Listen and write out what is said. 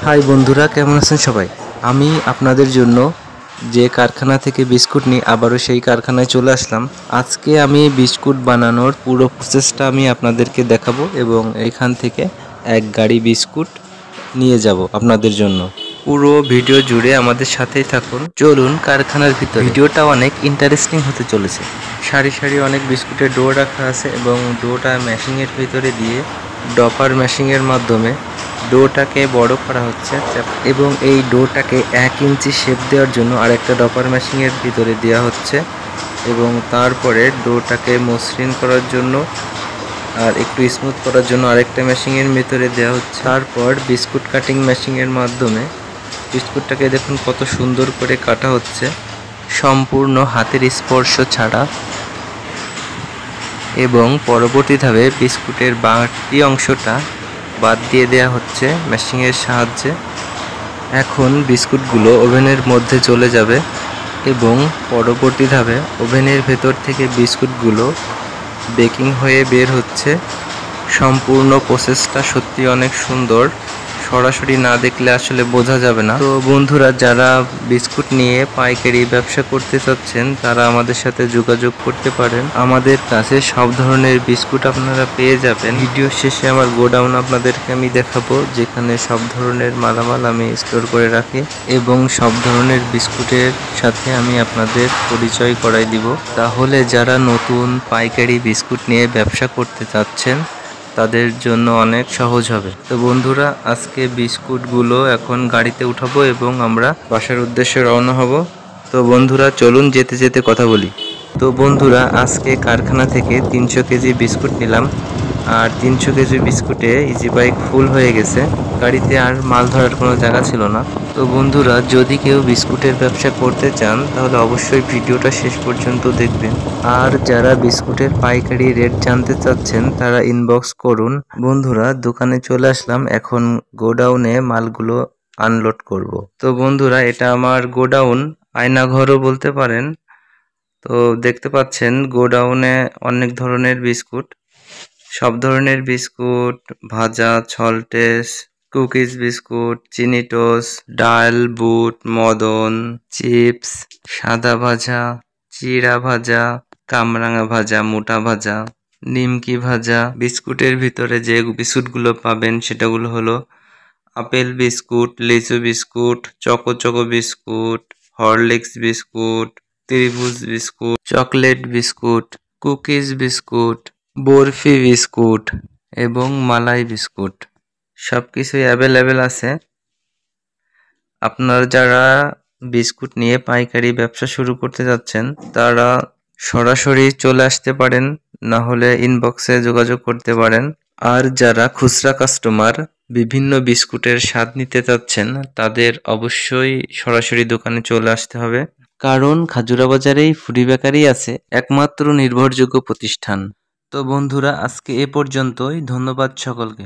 High বন্ধুরা, কেমন আছেন সবাই? আমি আপনাদের জন্য যে কারখানা থেকে বিস্কুট নিই আবারও সেই কারখানায় চলে আসলাম। আজকে আমি বিস্কুট বানানোর পুরো প্রসেসটা আমি আপনাদেরকে দেখাবো এবং এখান থেকে এক গাড়ি বিস্কুট নিয়ে যাব আপনাদের জন্য। পুরো ভিডিও জুড়ে আমাদের সাথেই থাকুন। চলুন কারখানার ভিতর। ভিডিওটা অনেক ইন্টারেস্টিং হতে চলেছে। সারি সারি অনেক বিস্কুটের ডো রাখা আছে এবং ডোটা মেশিনের ভিতরে দিয়ে ডপার মেশিনের মাধ্যমে ডোটাকে বড় করা হচ্ছে এবং এই ডোটাকে 1 ইঞ্চি শেপ দেওয়ার জন্য আরেকটা ডপার মেশিনের ভিতরে দেওয়া হচ্ছে এবং তারপরে ডোটাকে মসৃণ করার জন্য আর একটু স্মুথ করার জন্য আরেকটা মেশিনের ভিতরে দেওয়া হচ্ছে। তারপর বিস্কুট কাটিং মেশিনের মাধ্যমে বিস্কুটটাকে দেখুন কত সুন্দর করে কাটা হচ্ছে, সম্পূর্ণ হাতের স্পর্শ ছাড়া। এবং পরবর্তী ধাপে বিস্কুটের বাড়তি অংশটা বাদ দিয়ে দেওয়া হচ্ছে মেশিনের সাহায্যে। এখন বিস্কুটগুলো ওভেনের মধ্যে চলে যাবে এবং পরবর্তী ধাপে ওভেনের ভেতর থেকে বিস্কুটগুলো বেকিং হয়ে বের হচ্ছে। সম্পূর্ণ প্রসেসটা সত্যি অনেক সুন্দর, সরাসরি না দেখলে আসলে বোঝা যাবে না। তো বন্ধুরা, যারা বিস্কুট নিয়ে পাইকারি ব্যবসা করতে চাচ্ছেন তারা আমাদের সাথে যোগাযোগ করতে পারেন। আমাদের কাছে সব ধরনের বিস্কুট আপনারা পেয়ে যাবেন। ভিডিও শেষে আমার গোডাউন আপনাদেরকে আমি দেখাবো, যেখানে সব ধরনের মালামাল আমি স্টোর করে রাখি এবং সব ধরনের বিস্কুটের সাথে আমি আপনাদের পরিচয় করাই দিব। তাহলে যারা নতুন পাইকারি বিস্কুট নিয়ে ব্যবসা করতে চাচ্ছেন তাদের জন্য অনেক সহজ হবে। তো বন্ধুরা, আজকে বিস্কুটগুলো এখন গাড়িতে উঠাবো এবং আমরা বাসার উদ্দেশ্যে রওনা হব। তো বন্ধুরা, চলুন যেতে যেতে কথা বলি। তো বন্ধুরা, আজকে কারখানা থেকে 300 কেজি বিস্কুট নিলাম আর 300 কেজি বিস্কুটে ইজি বাইক ফুল হয়ে গেছে। গাড়িতে আর মাল ধরার কোনো জায়গা ছিল না। তো বন্ধুরা, যদি কেউ বিস্কুটের ব্যবসা করতে চান তাহলে অবশ্যই ভিডিওটা শেষ পর্যন্ত দেখবেন। আর যারা বিস্কুটের পাইকারি রেট জানতে চাচ্ছেন তারা ইনবক্স করুন। বন্ধুরা, দোকানে চলে আসলাম, এখন গোডাউনে মালগুলো আনলোড করব। তো বন্ধুরা, এটা আমার গোডাউন, আয়নাঘরও বলতে পারেন। তো দেখতে পাচ্ছেন গোডাউনে অনেক ধরনের বিস্কুট, সব ধরনের বিস্কুট, ভাজা, সল্টেস, কুকিজ বিস্কুট, চিনি টোস্ট, ডাল, বুট, মদন, চিপস, সাদা ভাজা, চিড়া ভাজা, কামরাঙা ভাজা, মোটা ভাজা, নিমকি ভাজা। বিস্কুটের ভিতরে যে বিস্কুটগুলো পাবেন সেটাগুলো হলো আপেল বিস্কুট, লিচু biscuit, choco choco biscuit, Horlicks biscuit, ত্রিভুজ biscuit, chocolate biscuit, cookies biscuit, barfi biscuit এবং মালাই বিস্কুট। সব কিছুই অ্যাভেলেবেল আছে। আপনারা যারা বিস্কুট নিয়ে পাইকারি ব্যবসা শুরু করতে যাচ্ছেন তারা সরাসরি চলে আসতে পারেন, না হলে ইনবক্সে যোগাযোগ করতে পারেন। আর যারা খুচরা কাস্টমার বিভিন্ন বিস্কুটের স্বাদ নিতে চাচ্ছেন তাদের অবশ্যই সরাসরি দোকানে চলে আসতে হবে, কারণ খাজুরা বাজারেই ফুডি বেকারি আছে, একমাত্র নির্ভরযোগ্য প্রতিষ্ঠান। তো বন্ধুরা, আজকে এ পর্যন্তই। ধন্যবাদ সকলকে।